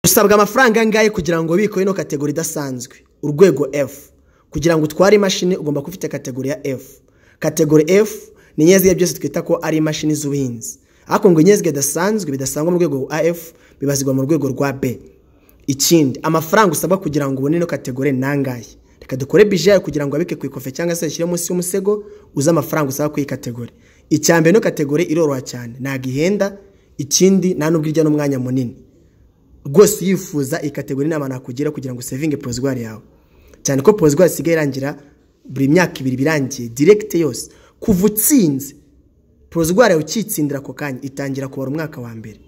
Usabwa amafaranga angahe kugira ngo biko ino kategori idasanzwe urwego F. Kugira ngo utware imashini ugomba kufite kategori ya F. Kategori F ni nyezige byose twita ko ari imashini z'ubuhinzi. Ariko ngo nyezige dasanzwe bidasangwa mu rwego AF bibazigwa mu rwego rwa B. Ikindi amafaranga usabwa kugira ngo ubone ino kategori nangaye. Reka dukore budget kugira ngo abike ku ikofe cyangwa se ashyire munsi y'umusego uza amafaranga usaba ku kategori. Icyambe no kategori iroroha cyane nagihenda. Ikindi nta n'ubwirya n'umwanya munini. Rwose yifuza ikategori n'ama nakugira kugira ngo saving provisoire yawe. Cyane ko provisoire sigaye irangira buri myaka 2 birangiye direct yose kuvutsinze provisoire ukitsindira ko kanya itangira kubara umwaka wa mbere.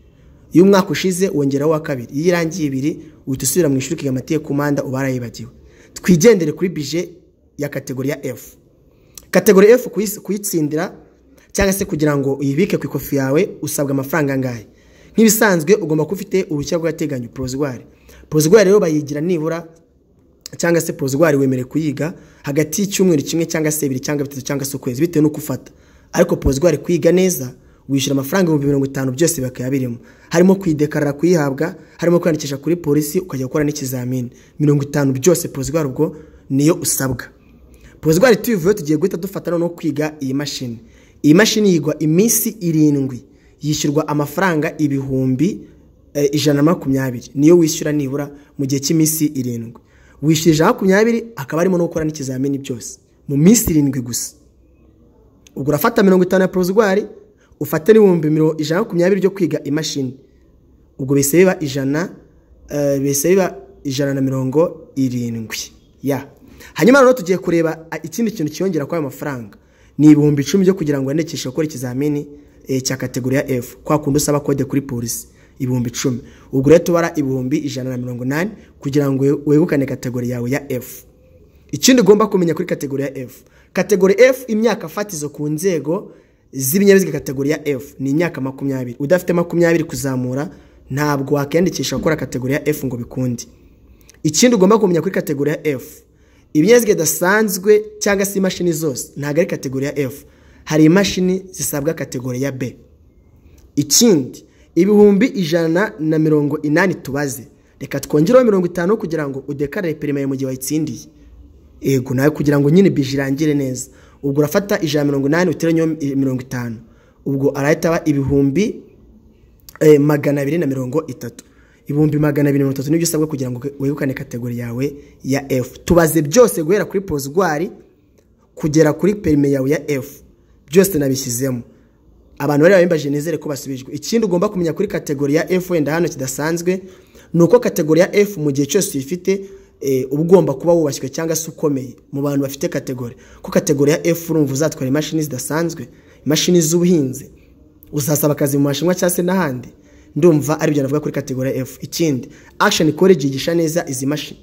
Iyo umwaka ushize wongeraho wa kabiri yirangiye 2 utusubira mu ishuri kigamatiye kumanda ubarayibagiwe. Twigendere kuri budget ya kategori ya F. Kategori F kuyitsindira cyangwa se kugira ngo uyibike ku ikofi yawe usabwa amafaranga angahe. Nk'ibisanzwe ugomba kufite uruhushya rw'agateganyo provisoire. Provisoire rero bayigira nibura cyangwa se provisoire wemere kuyiga hagati y'icyumweru kimwe cyangwa se 2 cyangwa 3 cyangwa se ukwezi bitewe nuko ufata. Ariko provisoire kuyiga neza wishyura amafaranga 50 byose bakayabirimo. Harimo kwidekarara kuyihabwa, harimo kwandikisha kuri polisi ukajya gukora n'ikizamini. 50 byose provisoire ubwo niyo usabwa. Provisoire tuvuye tugiye guhita dufata no kwiga iyi mashini. Iyi mashini yigwa iminsi 7. Yishyurwa amafaranga 120 niyo wishyura nibura mu gihe cy'iminsi 7. Wishyurije 20 akaba arimo no gukora n'ikizamini byose mu minsi 7 gusa. Ubwo urafata 50 ya provisoire ufate n'ibihumbi byo kwiga imashini. Ubwo bese biba 170 ya. Hanyuma rero tugiye kureba ikindi kintu kiyongera kwa amafaranga ni 10,000 byo kugira ngo wandikishe gukora ikizamini cya kategori ya F. Kwa kundi usaba kode kuri polisi 10,000. Ubwo rero tubara 180 kugira ngo wegukane kategori yawe ya F. Ikindi ugomba kumenya kuri kategori ya F. Kategori F imyaka fatizo ku nzego z'ibinyabiziga kategori ya F ni imyaka 20. Udafite 20 kuzamura ntabwo wakandikisha gukora kategori ya F ngo bikundi. Ikindi ugomba kumenya kuri kategori ya F. Ibinyabiziga dasanzwe cyangwa se imashini zose ntago ari kategori ya F. Hari imashini zisabwa kategori ya B. Ikindi 180 tubaze. Reka twongereho 50 kugira ngo udekarare perime mu gihe wayitsindiye. Ego nawe kugira ngo nyine bijirangire neza. Ubwo urafata 180 uterenyo 50. Ubwo arahita aba 230. 230 nibyo usabwa kugira ngo wegukane kategori yawe ya F. Tubaze byose guhera kuri provisoire kugera kuri perime yawe ya F. Byose nabishyizemo. Abantu bari bambaje nezere ko basubijwe. Ikindi ugomba kumenya kuri kategori ya F wenda hano kidasanzwe nuko kategori ya F mu gihe cyose uyifite ugomba kuba wubashywe cyangwa se ukomeye mu bantu bafite kategori. Ko kategori ya F urumva uzatwara imashini zidasanzwe, imashini z'ubuhinzi. Uzasaba akazi mu mashinwa cyangwa se n'ahandi. Ndumva ari byo navuga kuri kategori ya F. Ikindi Action College yigisha neza izi mashini.